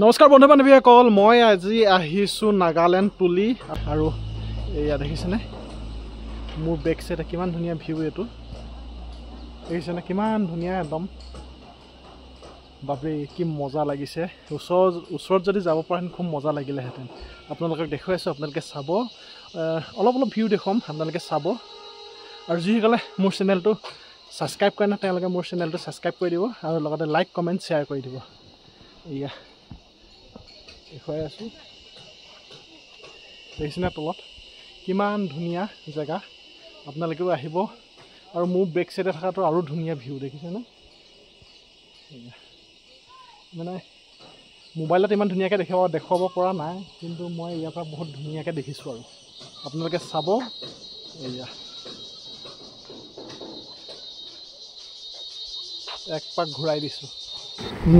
নমস্কাৰ বন্ধু বান্ধৱীসকল, মই আজি আহিছোঁ নাগালেণ্ড তুলি আৰু এয়া দেখিছেনে মোৰ বেক চাইডে কিমান ধুনীয়া ভিউ। এইটো দেখিছেনে কিমান ধুনীয়া একদম, বাপৰে কি মজা লাগিছে। ওচৰত যদি যাব পাৰেন খুব মজা লাগিলেহেঁতেন। আপোনালোকক দেখুৱাইছোঁ, আপোনালোকে চাব, অলপ ভিউ দেখুৱাম, আপোনালোকে চাব। আৰু যিসকলে মোৰ চেনেলটো ছাবস্ক্ৰাইব কৰে না তেওঁলোকে মোৰ চেনেলটো ছাবস্ক্ৰাইব কৰি দিব আৰু লগতে লাইক কমেণ্ট শ্বেয়াৰ কৰি দিব। এয়া দেখুৱাই আছোঁ, দেখিছেনে তলত কিমান ধুনীয়া জেগা। আপোনালোকেও আহিব আৰু মোৰ বেক চাইডে থকাটো আৰু ধুনীয়া ভিউ দেখিছেনে। মানে মোবাইলত ইমান ধুনীয়াকৈ দেখুৱাব পৰা নাই, কিন্তু মই ইয়াৰ পৰা বহুত ধুনীয়াকৈ দেখিছোঁ আৰু আপোনালোকে চাব। এয়া এক পাক ঘূৰাই দিছোঁ,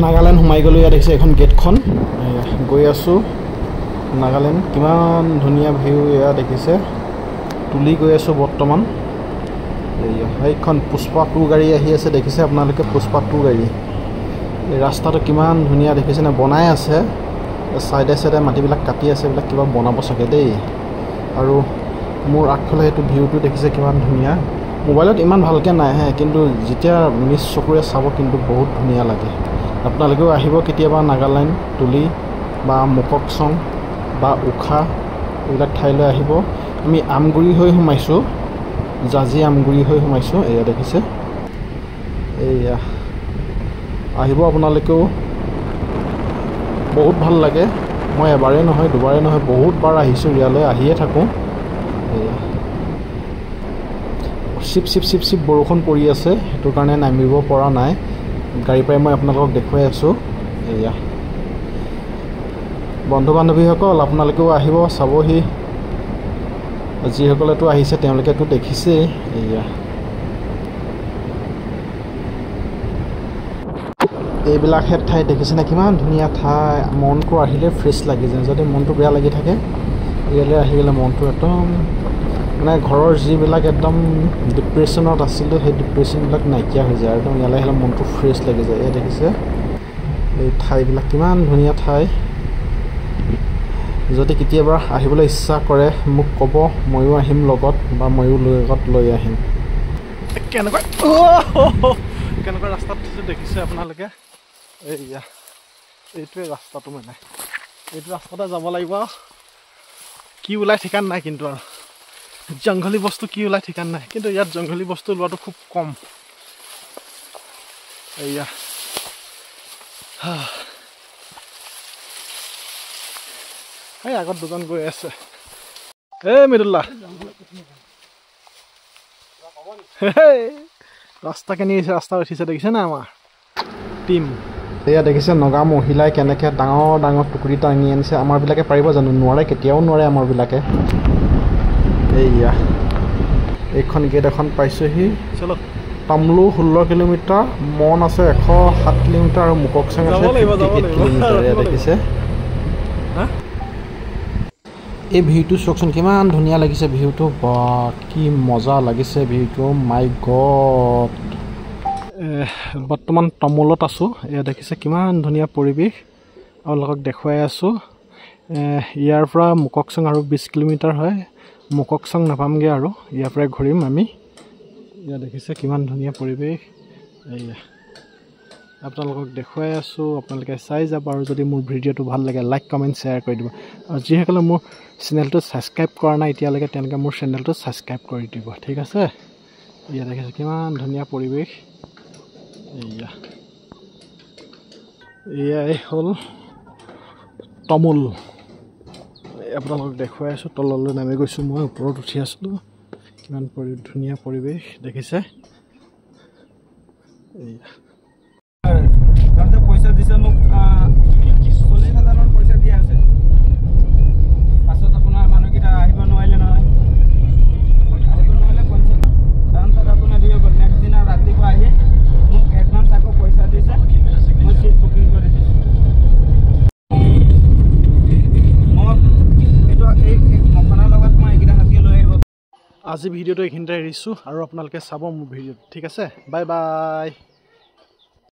নাগালেণ্ড সোমাই গ'লোঁ। ইয়াত দেখিছে এখন গেটখন, গৈ আছোঁ নাগালেণ্ড। কিমান ধুনীয়া ভিউ এয়া দেখিছে। তুলি গৈ আছোঁ বৰ্তমান। এয়া সেইখন পুষ্পা 2 গাড়ী আহি আছে, দেখিছে আপোনালোকে পুষ্পা 2 গাড়ী। এই ৰাস্তাটো কিমান ধুনীয়া দেখিছেনে, বনাই আছে চাইডে চাইডে মাটিবিলাক কাটি আছে, এইবিলাক কিবা বনাব চাগে দেই। আৰু মোৰ আগফালে সেইটো ভিউটো দেখিছে কিমান ধুনীয়া। মোবাইলত ইমান ভালকৈ নাহে, কিন্তু যেতিয়া নিজ চকুৰে চাব কিন্তু বহুত ধুনীয়া লাগে। আপোনালোকেও আহিব কেতিয়াবা নাগালেণ্ড তুলি বা মুককচং বা উখা এইবিলাক ঠাইলৈ আহিব। আমি আমগুৰি হৈ সোমাইছোঁ, জাজি আমগুৰি হৈ সোমাইছোঁ। এয়া দেখিছে, এয়া আহিব আপোনালোকেও, বহুত ভাল লাগে। মই এবাৰেই নহয় দুবাৰেই নহয় বহুতবাৰ আহিছোঁ ইয়ালৈ, আহিয়ে থাকোঁ। এয়া চিপ বৰষুণ পৰি আছে, সেইটো কাৰণে নামিব পৰা নাই। গাড়ীৰ পৰাই মই আপোনালোকক দেখুৱাই আছোঁ। এয়া বন্ধু বান্ধৱীসকল, আপোনালোকেও আহিব চাবহি। যিসকলেতো আহিছে তেওঁলোকেতো দেখিছেই। এয়া এইবিলাকহে ঠাই দেখিছেনে, কিমান ধুনীয়া ঠাই। মনটো আহিলে ফ্ৰেছ লাগি যায়। যদি মনটো বেয়া লাগি থাকে ইয়ালৈ আহি গ'লে মনটো একদম মানে ঘৰৰ যিবিলাক একদম ডিপ্ৰেশ্যনত আছিলোঁ সেই ডিপ্ৰেশ্যনবিলাক নাইকিয়া হৈ যায়। একদম ইয়ালৈ আহিলে মনটো ফ্ৰেছ লাগি যায়। এয়া দেখিছে এই ঠাইবিলাক কিমান ধুনীয়া ঠাই। যদি কেতিয়াবা আহিবলৈ ইচ্ছা কৰে মোক ক'ব, ময়ো আহিম লগত, বা ময়ো লগত লৈ আহিম। কেনেকুৱা ৰাস্তাত দেখিছে আপোনালোকে। এয়া এইটোৱে ৰাস্তাটো, মানে এইটো ৰাস্তাতে যাব লাগিব। কি ওলাই ঠিকান নাই, কিন্তু আৰু জংঘলী বস্তু কি ওলাই ঠিকান নাই। কিন্তু ইয়াত জংঘলী বস্তু লোৱাটো খুব কম। এয়া এই আগত দুজন গৈ আছে। মৃদুল্লা ৰাস্তা কেনি ৰাস্তা উঠিছে দেখিছে না আমাৰ টিম। এয়া দেখিছে নগা মহিলাই কেনেকৈ ডাঙৰ ডাঙৰ টুকুৰি টাঙি আনিছে। আমাৰবিলাকে পাৰিব জানো? নোৱাৰে, কেতিয়াও নোৱাৰে আমাৰবিলাকে। এয়া এইখন গেট এখন পাইছোঁহি। তামলু 16 কিলোমিটাৰ, মন আছে 107 কিলোমিটাৰ আৰু মুককচং আছে 58 কিলোমিটাৰ। এয়া দেখিছে এই ভিউটো চাওকচোন, কিমান ধুনীয়া লাগিছে ভিউটো। বা কি মজা লাগিছে ভিউটো, মাই গড। বৰ্তমান তামোলত আছোঁ। এয়া দেখিছে কিমান ধুনীয়া পৰিৱেশ, আপোনালোকক দেখুৱাই আছোঁ। ইয়াৰ পৰা মুককচং আৰু 20 কিলোমিটাৰ হয়। মুককচং নাপামগৈ আৰু ইয়াৰ পৰাই ঘূৰিম আমি। এয়া দেখিছে কিমান ধুনীয়া পৰিৱেশ। এয়া আপোনালোকক দেখুৱাই আছোঁ, আপোনালোকে চাই যাব। আৰু যদি মোৰ ভিডিঅ'টো ভাল লাগে লাইক কমেণ্ট শ্বেয়াৰ কৰি দিব। আৰু যিসকলে মোৰ চেনেলটো ছাবস্ক্ৰাইব কৰা নাই এতিয়ালৈকে তেওঁলোকে মোৰ চেনেলটো ছাবস্ক্ৰাইব কৰি দিব, ঠিক আছে। এয়া দেখিছে কিমান ধুনীয়া পৰিৱেশ। এয়াই হ'ল তামোল। আপোনালোকক দেখুৱাই আছোঁ। তললৈ নামি গৈছোঁ, মই ওপৰত উঠি আছিলোঁ। কিমান ধুনীয়া পৰিৱেশ দেখিছে। পইচা দিছে মোক 40,000 পইচা দিয়া আছে। পাছত আপোনাৰ মানুহকেইটা আহিব নোৱাৰিলে নহয়, আহিব নোৱাৰিলে পঞ্চায়ত তাত আপোনাৰ দিব গ'ল। নেক্সট দিনা ৰাতিপুৱা আহি মোক এডভান্স আকৌ পইচা দিছে, মই চিট বুকিং কৰি দিছোঁ। মই এইটো এই মখনৰ লগত মই এইকেইটা হাতী লৈ আহিব। আজি ভিডিঅ'টো এইখিনিতে এৰিছোঁ আৰু আপোনালোকে চাব মোৰ ভিডিঅ'টো, ঠিক আছে। Bye bye.